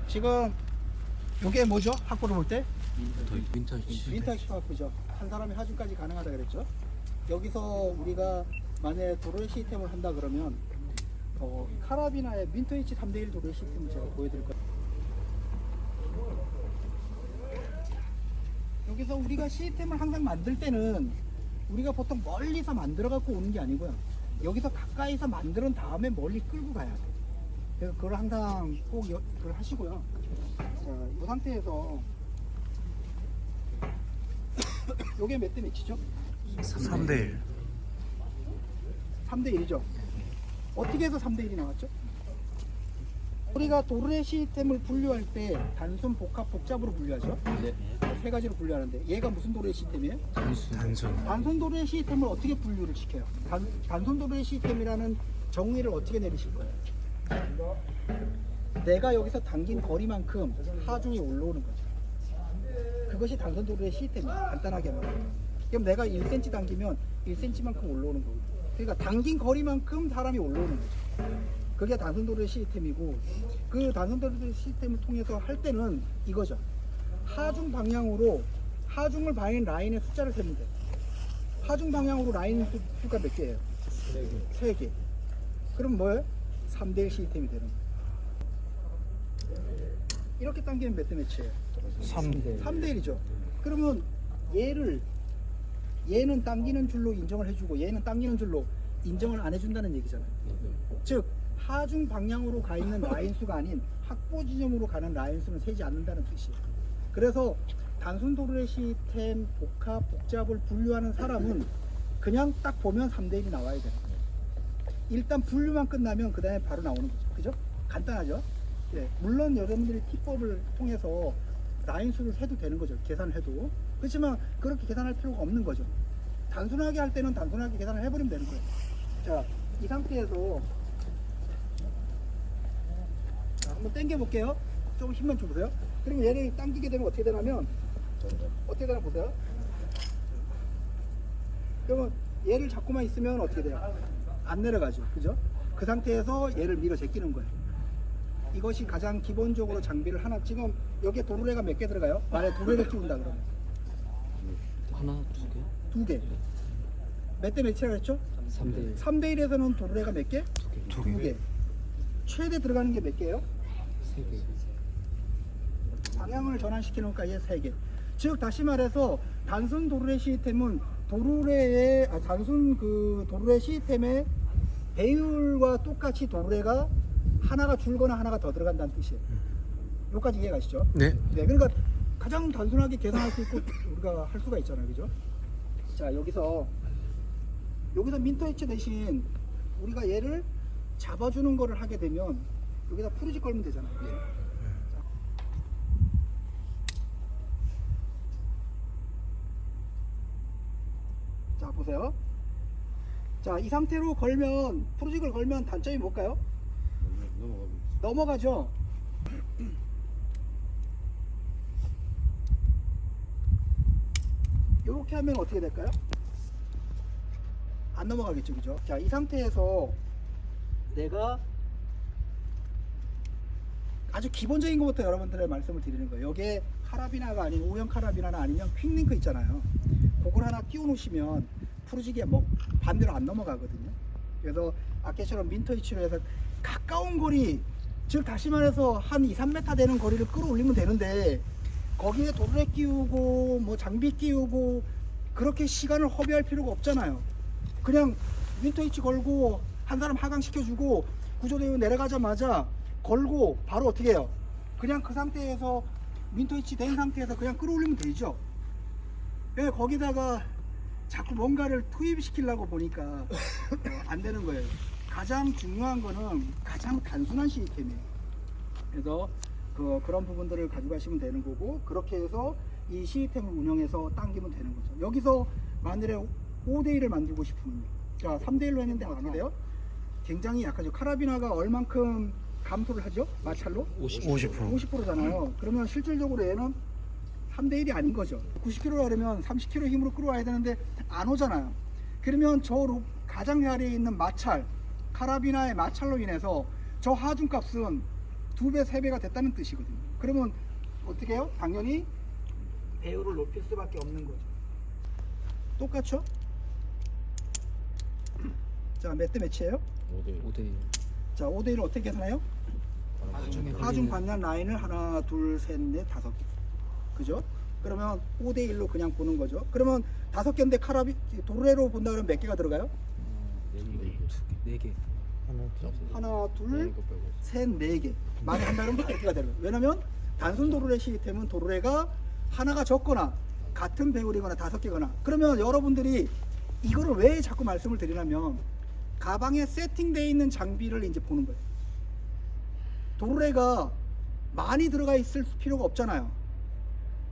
지금 이게 뭐죠? 학구를 볼 때? 윈터치 학구죠. 한 사람이 하중까지 가능하다 그랬죠. 여기서 우리가 만약에 도로의 시스템을 한다 그러면 카라비나의 민토이치 3대1 도로의 시스템을 제가 보여드릴 거예요. 여기서 우리가 시스템을 항상 만들 때는 우리가 보통 멀리서 만들어 갖고 오는 게 아니고요. 여기서 가까이서 만든 다음에 멀리 끌고 가야 돼. 그래서 그걸 항상 꼭 그걸 하시고요. 자, 이 상태에서 요게 몇 대 몇이죠? 3대1. 3대 1이죠. 어떻게 해서 3대 1이 나왔죠? 우리가 도르의 시스템을 분류할 때 단순, 복합, 복잡으로 분류하죠. 네. 세 가지로 분류하는데 얘가 무슨 도르의 시스템이에요? 단순. 단순 도르의 시스템을 어떻게 분류를 시켜요? 단순 도르의 시스템이라는 정의를 어떻게 내리실 거예요? 내가 여기서 당긴 거리만큼 하중이 올라오는 거죠. 그것이 단순 도르의 시스템이에요. 간단하게 말하면. 그럼 내가 1cm 당기면 1cm만큼 올라오는 거고. 그러니까 당긴 거리만큼 사람이 올라오는 거죠. 그게 단순 도르의 시스템이고, 그 단순 도르의 시스템을 통해서 할 때는 이거죠. 하중 방향으로 하중을 봐인 라인의 숫자를 세면 돼. 하중 방향으로 라인 수가 몇 개예요? 3개. 그럼 뭐예요? 3대1 시스템이 되는 거예요. 이렇게 당기면 몇 대 몇이에요? 3대. 3대1이죠. 그러면 얘는 당기는 줄로 인정을 해주고 얘는 당기는 줄로 인정을 안 해준다는 얘기잖아요. 즉 하중 방향으로 가 있는 라인 수가 아닌 확보 지점으로 가는 라인 수는 세지 않는다는 뜻이에요. 그래서 단순 도르의 시스템, 복합, 복잡을 분류하는 사람은 그냥 딱 보면 3대1이 나와야 돼요. 일단 분류만 끝나면 그 다음에 바로 나오는 거죠. 그죠? 간단하죠? 예, 물론 여러분들이 T법을 통해서 라인 수를 해도 되는 거죠. 계산을 해도. 그렇지만 그렇게 계산할 필요가 없는 거죠. 단순하게 할 때는 단순하게 계산을 해버리면 되는 거예요. 자, 이 상태에서 자, 한번 당겨 볼게요. 좀 힘만 줘보세요. 그럼 얘를 당기게 되면 어떻게 되냐면 어떻게 되나 보세요. 그러면 얘를 잡고만 있으면 어떻게 돼요? 안 내려가죠. 그죠? 그 상태에서 얘를 밀어 제끼는 거예요. 이것이 가장 기본적으로 장비를 하나, 지금 여기에 도르래가 몇 개 들어가요? 만약에 도르래를 끼운다 그러면 하나, 두 개? 2개. 몇 대 몇이라고 했죠? 3대1. 3대 1에서는 도르래가 몇 개? 2개. 2개. 최대 들어가는 게 몇 개예요? 3개. 방향을 전환시키는 것까지 3개. 즉 다시 말해서 단순 도르래 시스템은 단순 그 도르래 시스템의 배율과 똑같이 도르래가 하나가 줄거나 하나가 더 들어간다는 뜻이에요. 여기까지 이해가시죠? 네. 네, 그러니까 가장 단순하게 계산할 수 있고 우리가 할 수가 있잖아요, 그죠? 자, 여기서 민터이치 대신 우리가 얘를 잡아주는 거를 하게 되면 여기다 푸르지 걸면 되잖아요. 그죠? 자, 보세요. 자, 이 상태로 걸면 푸르직을 걸면 단점이 뭘까요? 넘어가죠. 이렇게 하면 어떻게 될까요? 안 넘어가겠죠, 그죠? 자, 이 상태에서 내가 아주 기본적인 것부터 여러분들의 말씀을 드리는 거예요. 여기에 카라비나가 아닌 O형 카라비나나 아니면 퀵링크 있잖아요. 그걸 하나 끼워 놓으시면 푸르지기에 뭐 반대로 안 넘어가거든요. 그래서 아까처럼 민터이치로 해서 가까운 거리, 즉 다시 말해서 한 2-3m 되는 거리를 끌어올리면 되는데 거기에 도르래 끼우고 뭐 장비 끼우고 그렇게 시간을 허비할 필요가 없잖아요. 그냥 민터이치 걸고 한 사람 하강시켜주고 구조대원 내려가자마자 걸고 바로 어떻게 해요? 그냥 그 상태에서 민터이치 된 상태에서 그냥 끌어올리면 되죠. 왜 거기다가 자꾸 뭔가를 투입시키려고 보니까 안 되는 거예요. 가장 중요한 거는 가장 단순한 시스템이에요. 그래서 그런 부분들을 가져가시면 되는 거고, 그렇게 해서 이 시스템을 운영해서 당기면 되는 거죠. 여기서 만일에 5대1을 만들고 싶으면, 자 3대1로 했는데 어떻게 돼요? 굉장히 약하죠. 카라비나가 얼만큼 감소를 하죠? 마찰로? 50%. 50%잖아요. 그러면 실질적으로 얘는 3대1이 아닌 거죠. 90km 하려면 30km 힘으로 끌어와야 되는데 안 오잖아요. 그러면 저 가장 아래에 있는 마찰, 카라비나의 마찰로 인해서 저 하중값은 2배, 3배가 됐다는 뜻이거든요. 그러면 어떻게 해요? 당연히 배율을 높일 수밖에 없는 거죠. 똑같죠? 자, 몇 대 몇이에요? 5대1. 자, 5대1을 어떻게 계산해요? 하중 반란 라인을 하나, 둘, 셋, 넷, 5개. 그죠? 그러면 5대1로 그냥 보는 거죠. 그러면 5개인데 카라비 도르래로 본다 그러면 몇 개가 들어가요? 4개. 하나, 둘, 셋, 4개. 많이 한다면 8개가 되는 거예요. 왜냐면 단순 도르래 시스템은 도르래가 하나가 적거나 같은 배율이거나 5개거나. 그러면 여러분들이 이거를 왜 자꾸 말씀을 드리냐면 가방에 세팅되어 있는 장비를 이제 보는 거예요. 도르래가 많이 들어가 있을 필요가 없잖아요.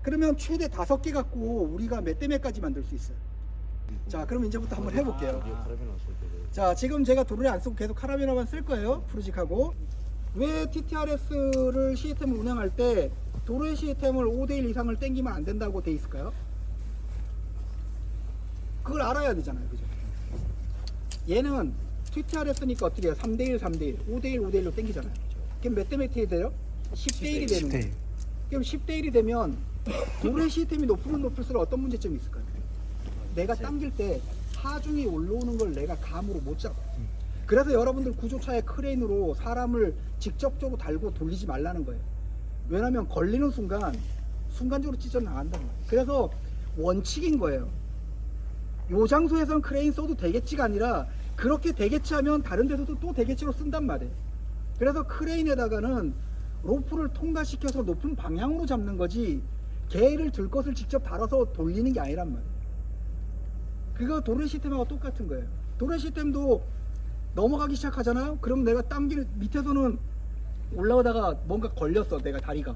그러면 최대 5개 갖고 우리가 몇 대 몇까지 만들 수 있어요. 자, 그럼 이제부터 한번 해볼게요. 자, 지금 제가 도르래 안 쓰고 계속 카라비나만 쓸 거예요. 프루직하고. 왜 TTRS를 시스템을 운영할 때 도르래 시스템을 5대1 이상을 땡기면 안 된다고 돼 있을까요? 그걸 알아야 되잖아요. 그죠? 얘는 TTRS니까 어떻게 해요? 3대1, 3대1, 5대1, 5대1로 땡기잖아요. 그럼 몇 대 몇이 돼요? 10대1이 되는 거예요. 그럼 10대1이 되면 도르래 시스템이 높으면 높을수록 어떤 문제점이 있을까요? 내가 당길 때 하중이 올라오는 걸 내가 감으로 못 잡아. 그래서 여러분들 구조차에 크레인으로 사람을 직접적으로 달고 돌리지 말라는 거예요. 왜냐면 걸리는 순간적으로 찢어 나간다는 거예요. 그래서 원칙인 거예요. 요 장소에선 크레인 써도 되겠지가 아니라 그렇게 되겠지 하면 다른 데서도 또 되겠지로 쓴단 말이에요. 그래서 크레인에다가는 로프를 통과시켜서 높은 방향으로 잡는 거지 개를 들 것을 직접 달아서 돌리는 게 아니란 말이에요. 그거 도르래 시스템하고 똑같은 거예요. 도르래 시스템도 넘어가기 시작하잖아요. 그럼 내가 당기는 밑에서는 올라오다가 뭔가 걸렸어. 내가 다리가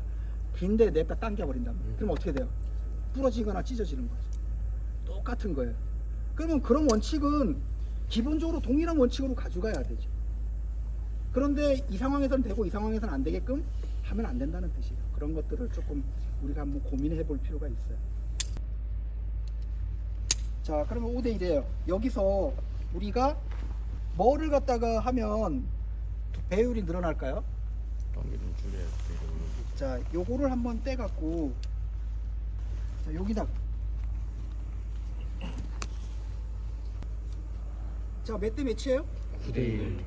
긴데 냅다 당겨버린단 말이에요. 그럼 어떻게 돼요? 부러지거나 찢어지는 거죠. 똑같은 거예요. 그러면 그런 원칙은 기본적으로 동일한 원칙으로 가져가야 되죠. 그런데 이 상황에서는 되고 이 상황에서는 안 되게끔 하면 안 된다는 뜻이에요. 그런 것들을 조금 우리가 한번 고민해 볼 필요가 있어요. 자, 그러면 5대1이에요. 여기서 우리가 뭐를 갖다가 하면 배율이 늘어날까요? 자, 요거를 한번 떼갖고 자, 여기다 자, 몇 대 몇이에요? 9대1.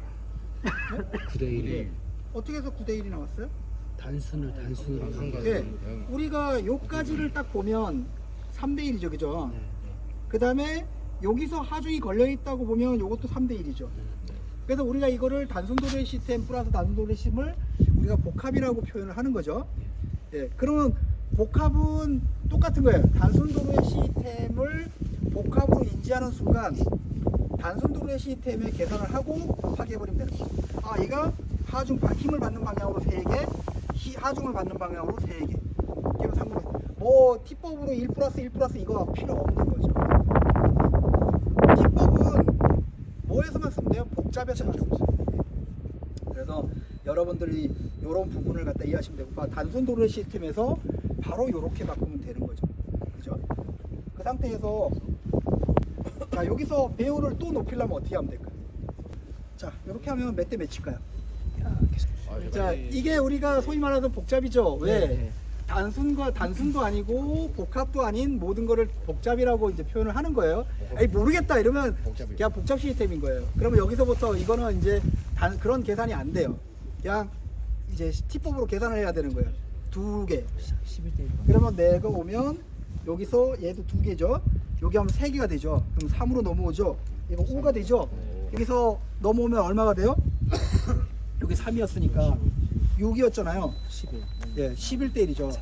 9대1. 어떻게 해서 9대1이 나왔어요? 단순으로 한 가지. 네, 우리가 요까지를 딱 보면 3대1이죠, 그죠? 그 다음에 여기서 하중이 걸려있다고 보면 요것도 3대1이죠. 그래서 우리가 이거를 단순 도르래 시스템 플러스 단순 도르래 시스템을 우리가 복합이라고 표현을 하는 거죠. 예, 그러면 복합은 똑같은 거예요. 단순 도르래 시스템을 복합으로 인지하는 순간 단순 도르래 시스템에 계산을 하고 곱하기 해버리면 되는 거예요. 아, 얘가 하중 힘을 받는 방향으로 3개, 하중을 받는 방향으로 3개. 이건 상관없어요. 뭐 T법으로 1 플러스 1 플러스 이거 필요 없는 거죠. T법은 뭐에서만 쓰면 돼요? 복잡해서만 쓰면 돼요. 그래서 여러분들이 이런 부분을 갖다 이해하시면 되고, 단순 도르래 시스템에서 바로 이렇게 바꾸면 되는 거죠. 그죠? 그 상태에서 자, 여기서 배율을 또 높이려면 어떻게 하면 될까요? 자, 이렇게 하면 몇 대 몇일까요? 자, 이게 우리가 소위 말하는 복잡이죠. 왜? 네. 단순도 아니고 복합도 아닌 모든 거를 복잡이라고 이제 표현을 하는 거예요. 아니, 모르겠다 이러면 그냥 복잡 시스템인 거예요. 그러면 여기서부터 이거는 이제 그런 계산이 안 돼요. 그냥 이제 T법으로 계산을 해야 되는 거예요. 2개. 11대1. 그러면 내가 오면 여기서 얘도 2개죠. 여기 하면 3개가 되죠. 그럼 3으로 넘어오죠. 이거 5가 되죠. 여기서 넘어오면 얼마가 돼요? 여기 3이었으니까 6이었잖아요. 11. 예, 11대1이죠.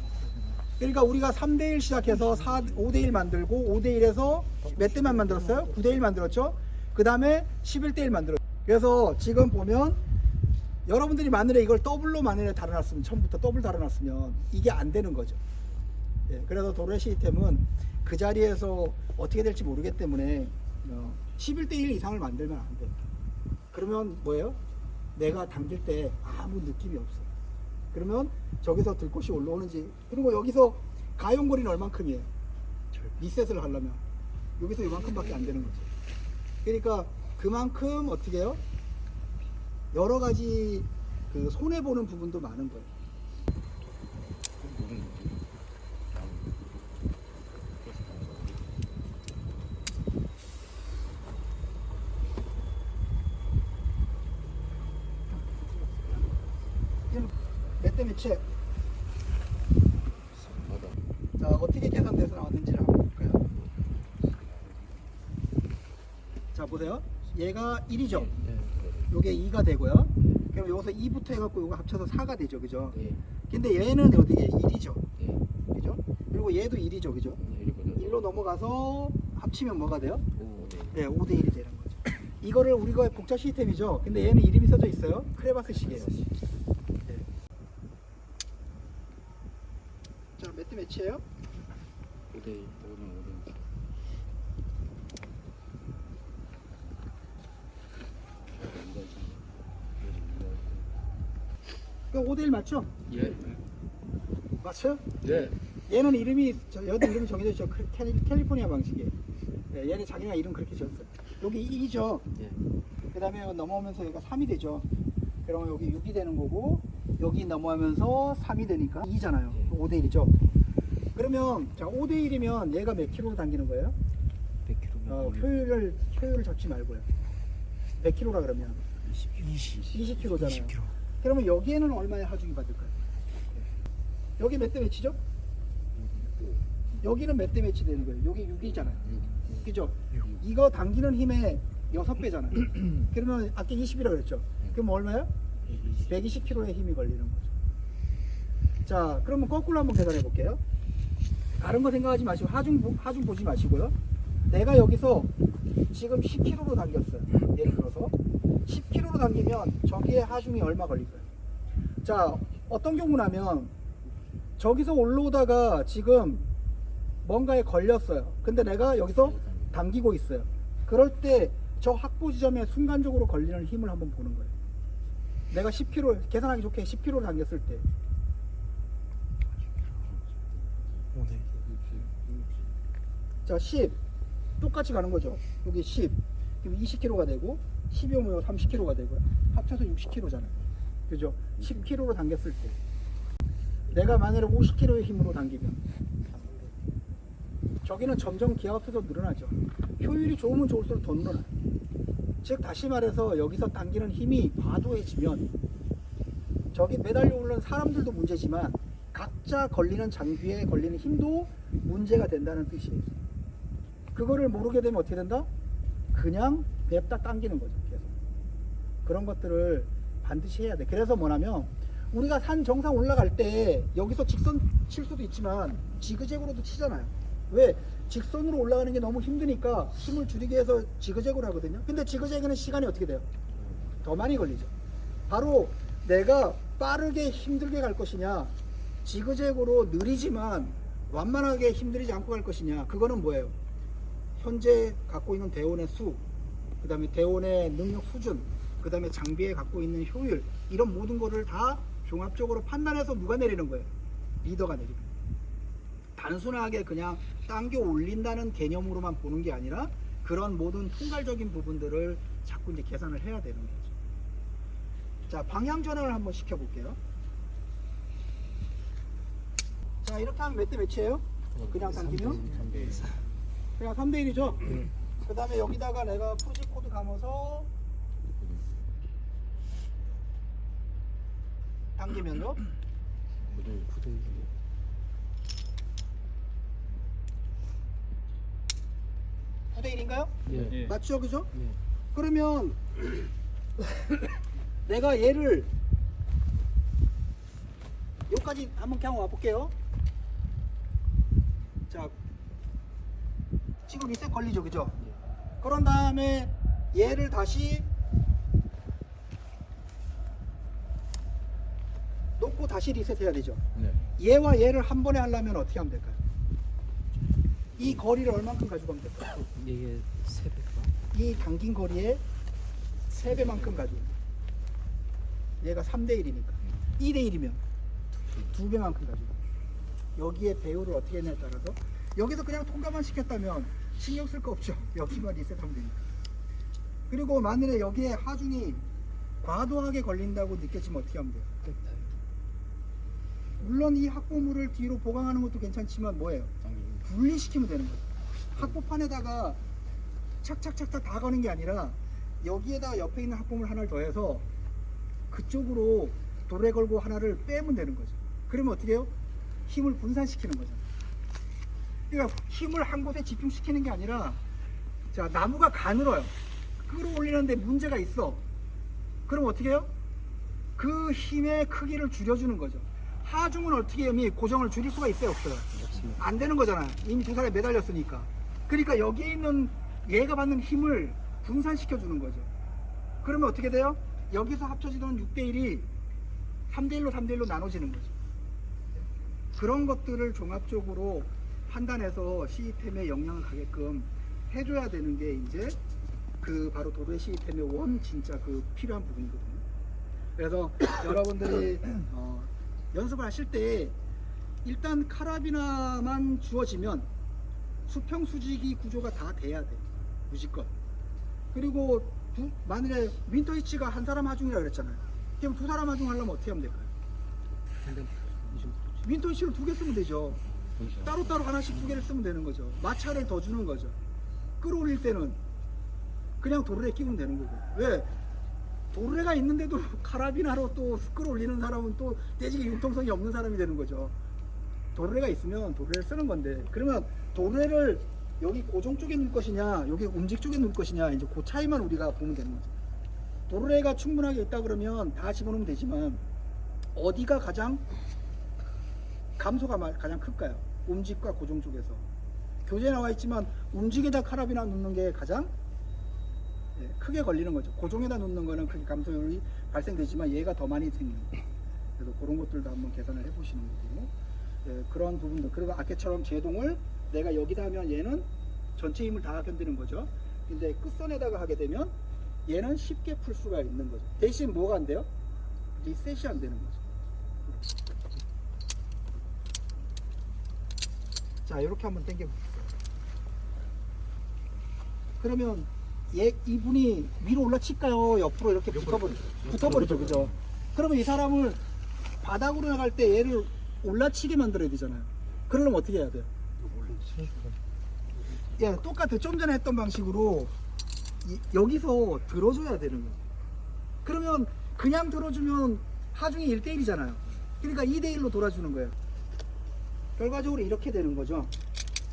그러니까 우리가 3대1 시작해서 5대1 만들고 5대1에서 몇 대만 만들었어요? 9대1 만들었죠. 그 다음에 11대1 만들었죠. 그래서 지금 보면 여러분들이 만일에 이걸 더블로 만일에 달아놨으면, 처음부터 더블 달아놨으면 이게 안 되는 거죠. 예, 그래서 도르래 시스템은 그 자리에서 어떻게 될지 모르기 때문에 11대1 이상을 만들면 안 돼요. 그러면 뭐예요? 내가 당길 때 아무 느낌이 없어요. 그러면 저기서 들꽃이 올라오는지, 그리고 여기서 가용거리는 얼만큼이에요? 리셋을 하려면 여기서 이만큼밖에 안 되는 거죠. 그러니까 그만큼 어떻게 해요? 여러 가지 그 손해 보는 부분도 많은 거예요. 몇 대 몇이에요? 자, 어떻게 계산돼서 나왔는지를 한번 볼까요? 자, 보세요. 얘가 1이죠. 요게 2가 되고요. 그럼 여기서 2부터 해갖고 요거 합쳐서 4가 되죠, 그죠? 근데 얘는 어디게 1이죠, 그죠? 그리고 얘도 1이죠, 그죠? 1로 넘어가서 합치면 뭐가 돼요? 네, 5대 1이 되는 거죠. 이거를 우리가 복잡 시스템이죠. 근데 얘는 이름이 써져 있어요. 크레바스식이에요. 네. 자, 몇 대 몇이에요? 5대 5대 1 맞죠? 예. 맞죠? 예. 얘는 이름이 여기 이름이 정해져 있죠. 캘리포니아 방식이에요. 네, 얘는 자기가 이름 그렇게 지었어요. 여기 2죠. 예. 그 다음에 넘어오면서 얘가 3이 되죠. 그러면 여기 6이 되는 거고, 여기 넘어가면서 3이 되니까 2잖아요. 5대 1이죠. 그러면 자 5대 1이면 얘가 몇 킬로로 당기는 거예요? 100km. 효율을 잡지 말고요. 몇 킬로라 그러면 20킬로잖아요. 20kg. 그러면 여기에는 얼마의 하중이 받을까요? 여기 몇 대 몇이죠? 여기는 몇 대 몇이 되는 거예요? 여기 6이잖아요. 그죠? 이거 당기는 힘의 6배잖아요. 그러면 아까 20이라고 그랬죠? 그럼 얼마야? 120kg의 힘이 걸리는 거죠. 자, 그러면 거꾸로 한번 계산해 볼게요. 다른 거 생각하지 마시고 하중 보지 마시고요. 내가 여기서 지금 10kg로 당겼어요. 예를 들어서 10kg로 당기면 저기에 하중이 얼마 걸릴 거예요? 자, 어떤 경우라면 저기서 올라오다가 지금 뭔가에 걸렸어요. 근데 내가 여기서 당기고 있어요. 그럴 때 저 확보 지점에 순간적으로 걸리는 힘을 한번 보는 거예요. 내가 10kg, 계산하기 좋게 10kg로 당겼을 때 5대 자, 10 똑같이 가는 거죠. 여기 10 그럼 20kg가 되고 10이 오면 30kg가 되고요. 합쳐서 60kg잖아요. 그죠? 10kg로 당겼을 때 내가 만약에 50kg의 힘으로 당기면 저기는 점점 기하가 없어서 늘어나죠. 효율이 좋으면 좋을수록 더 늘어나요. 즉 다시 말해서 여기서 당기는 힘이 과도해지면 저기 매달려 오르는 사람들도 문제지만 각자 걸리는 장비에 걸리는 힘도 문제가 된다는 뜻이에요. 그거를 모르게 되면 어떻게 된다? 그냥 냅다 당기는 거죠. 계속. 그런 것들을 반드시 해야 돼. 그래서 뭐냐면 우리가 산 정상 올라갈 때 여기서 직선 칠 수도 있지만 지그재그로도 치잖아요. 왜? 직선으로 올라가는 게 너무 힘드니까 힘을 줄이기 위해서 지그재그로 하거든요. 근데 지그재그는 시간이 어떻게 돼요? 더 많이 걸리죠. 바로 내가 빠르게 힘들게 갈 것이냐, 지그재그로 느리지만 완만하게 힘들이지 않고 갈 것이냐, 그거는 뭐예요? 현재 갖고 있는 대원의 수, 그 다음에 대원의 능력 수준, 그 다음에 장비에 갖고 있는 효율, 이런 모든 거를 다 종합적으로 판단해서 누가 내리는 거예요? 리더가 내리는 거예요. 단순하게 그냥 당겨 올린다는 개념으로만 보는 게 아니라 그런 모든 통괄적인 부분들을 자꾸 이제 계산을 해야 되는 거죠. 자, 방향 전환을 한번 시켜볼게요. 자, 이렇게 하면 몇 대 몇이에요? 그냥 당기면? 그냥 3대 1이죠? 그 다음에 여기다가 내가 프로젝트 코드 감아서 당기면요? 9대 1인가요? 예. 맞죠? 그죠? 예. 그러면 내가 얘를 여기까지 한번 그냥 와볼게요. 자, 지금 리셋 걸리죠, 그죠? 그런 다음에 얘를 다시 놓고 다시 리셋해야 되죠. 네. 얘와 얘를 한 번에 하려면 어떻게 하면 될까요? 이 거리를 얼만큼 가져가면 될까요? 이게 3배가? 이 당긴 거리의 3배만큼 가지고 얘가 3대 1이니까 2대 1이면 2배만큼 가지고 여기에 배율을 어떻게 했냐에 따라서 여기서 그냥 통과만 시켰다면 신경 쓸 거 없죠. 여기만 리셋하면 되니까. 그리고 만일에 여기에 하중이 과도하게 걸린다고 느껴지면 어떻게 하면 돼요? 백타임. 물론 이 학보물을 뒤로 보강하는 것도 괜찮지만 뭐예요? 분리시키면 되는 거예요. 학보판에다가 착착착착 다 거는 게 아니라 여기에다 옆에 있는 학보물 하나를 더해서 그쪽으로 돌에 걸고 하나를 빼면 되는 거죠. 그러면 어떻게 해요? 힘을 분산시키는 거죠. 그러니까 힘을 한 곳에 집중시키는 게 아니라, 자, 나무가 가늘어요. 끌어올리는데 문제가 있어. 그럼 어떻게 해요? 그 힘의 크기를 줄여주는 거죠. 하중은 어떻게 해요? 고정을 줄일 수가 있어요? 없어요? 없습니다. 안 되는 거잖아요. 이미 두 사람이 매달렸으니까. 그러니까 여기에 있는 얘가 받는 힘을 분산시켜 주는 거죠. 그러면 어떻게 돼요? 여기서 합쳐지던 6대1이 3대1로 3대1로 나눠지는 거죠. 그런 것들을 종합적으로 판단해서 시스템에 영향을 가게끔 해줘야 되는 게 이제 그 바로 도로의 시스템의 진짜 그 필요한 부분이거든요. 그래서 여러분들이 연습을 하실 때 일단 카라비나만 주어지면 수평 수직이 구조가 다 돼야 돼. 무조건. 그리고 만일에 윈터 히치가 한 사람 하중이라 그랬잖아요. 그럼 두 사람 하중 하려면 어떻게 하면 될까요? 윈터 히치를 2개 쓰면 되죠. 따로따로 하나씩 2개를 쓰면 되는 거죠. 마찰을 더 주는 거죠. 끌어올릴 때는 그냥 도르래 끼우면 되는 거고. 왜? 도르래가 있는데도 카라비나로 또 끌어올리는 사람은 또 떼지기 융통성이 없는 사람이 되는 거죠. 도르래가 있으면 도르래를 쓰는 건데, 그러면 도르래를 여기 고정 쪽에 놓을 것이냐 여기 움직 쪽에 놓을 것이냐, 이제 그 차이만 우리가 보면 되는 거죠. 도르래가 충분하게 있다 그러면 다 집어넣으면 되지만 어디가 가장 감소가 가장 클까요? 움직과 고정 쪽에서. 교재에 나와 있지만 움직에다 카라비나 놓는 게 가장 크게 걸리는 거죠. 고정에다 놓는 거는 크게 감소율이 발생되지만 얘가 더 많이 생기는 거예요. 그래서 그런 것들도 한번 계산을 해보시는 거고, 그런 부분들. 그리고 아까처럼 제동을 내가 여기다 하면 얘는 전체 힘을 다 견디는 거죠. 근데 끝선에다가 하게 되면 얘는 쉽게 풀 수가 있는 거죠. 대신 뭐가 안 돼요? 리셋이 안 되는 거죠. 자, 이렇게 한번 당겨 볼게요. 그러면 이분이 위로 올라칠까요? 옆으로 이렇게 붙어버리죠. 그죠? 그러면 이 사람을 바닥으로 나갈 때 얘를 올라치게 만들어야 되잖아요. 그러려면 어떻게 해야 돼요? 예, 똑같아. 좀 전에 했던 방식으로 여기서 들어줘야 되는 거예요. 그러면 그냥 들어주면 하중이 1대1이잖아요. 그러니까 2대1로 돌아주는 거예요. 결과적으로 이렇게 되는 거죠.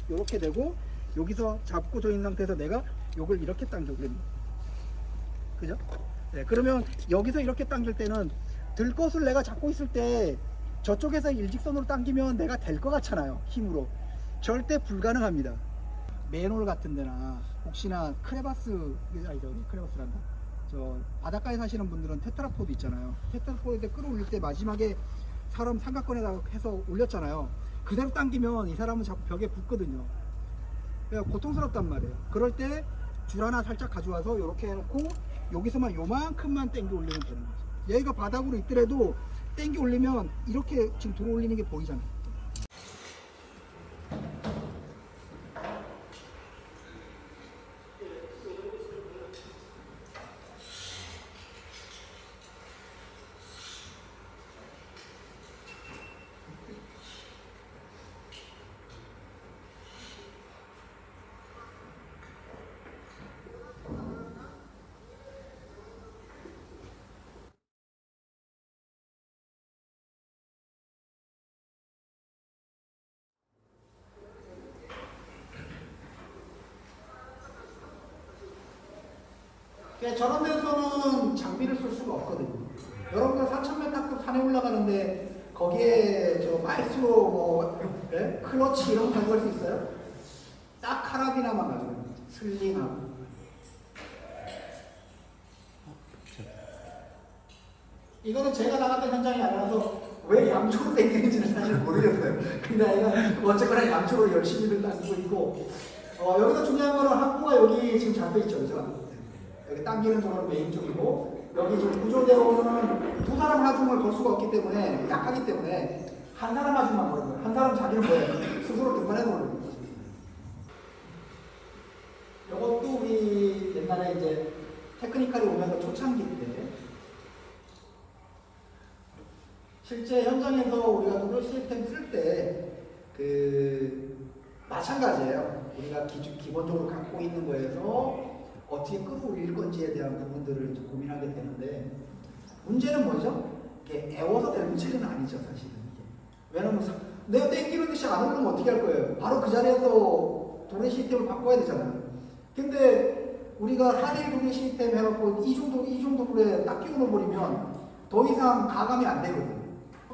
이렇게 되고 여기서 잡고 져 있는 상태에서 내가 요걸 이렇게 당겨버립니다. 그죠? 네, 그러면 여기서 이렇게 당길 때는 들 것을 내가 잡고 있을 때 저쪽에서 일직선으로 당기면 내가 될 것 같잖아요. 힘으로. 절대 불가능합니다. 맨홀 같은 데나 혹시나 크레바스란다. 저 바닷가에 사시는 분들은 테트라포드 있잖아요. 테트라포드에 끌어올릴 때 마지막에 사람 삼각건에다가 해서 올렸잖아요. 그대로 당기면 이 사람은 자꾸 벽에 붙거든요. 그러니까 고통스럽단 말이에요. 그럴 때 줄 하나 살짝 가져와서 이렇게 해놓고 여기서만 요만큼만 당겨 올리면 되는 거죠. 얘가 바닥으로 있더라도 당겨 올리면 이렇게 지금 들어 올리는 게 보이잖아요. 저런 데서는 장비를 쓸 수가 없거든요. 여러분들 4,000m급 산에 올라가는데 거기에 저 마이스로 클러치 이런 거 가져갈 수 있어요? 딱 카라비나만 가져가요. 슬링하고. 이거는 제가 나갔던 현장이 아니라서 왜 양초로 당기는지는 사실 모르겠어요. 근데 얘가 어쨌거나 양초로 열심히들 당기고 있고, 여기서 중요한 거는 학부가 여기 지금 잡혀있죠. 그죠? 여기 당기는 쪽은 메인 쪽이고, 여기 지금 구조대로는 두 사람 하중을 걸 수가 없기 때문에, 약하기 때문에 한 사람 하중만 거는 거예요. 한 사람 자기는 뭐예요? 스스로 등반해서 올리는 거죠. 이것도 우리 옛날에 이제 테크니컬이 오면서 초창기 때 실제 현장에서 우리가 도로 시스템 쓸 때 마찬가지예요. 우리가 기본적으로 갖고 있는 거에서 어떻게 끌어올릴 건지에 대한 부분들을 이제 고민하게 되는데, 문제는 뭐죠? 이게 애워서 될 문제는 아니죠, 사실은. 이게. 왜냐면 내가 땡기는 듯이 안 오르면 어떻게 할 거예요? 바로 그 자리에서 도로 시스템을 바꿔야 되잖아요. 근데 우리가 4대1 도로 시스템 해갖고 이 정도 불에 딱 끼워놓으면 더 이상 가감이 안 되거든요.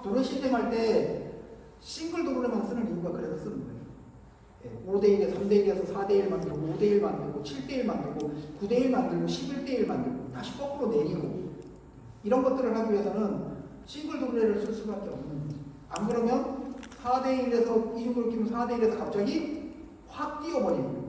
도로 시스템 할 때 싱글 도로에만 쓰는 이유가 그래서 쓰는 거예요. 5대1에 3대1에서 4대1 만들고 5대1 만들고 7대1 만들고 9대1 만들고 11대1 만들고 다시 거꾸로 내리고 이런 것들을 하기 위해서는 싱글 도로를 쓸 수밖에 없는 거죠. 안 그러면 4대1에서 이 정도로 끼면 4대1에서 갑자기 확 뛰어버리는 거예요.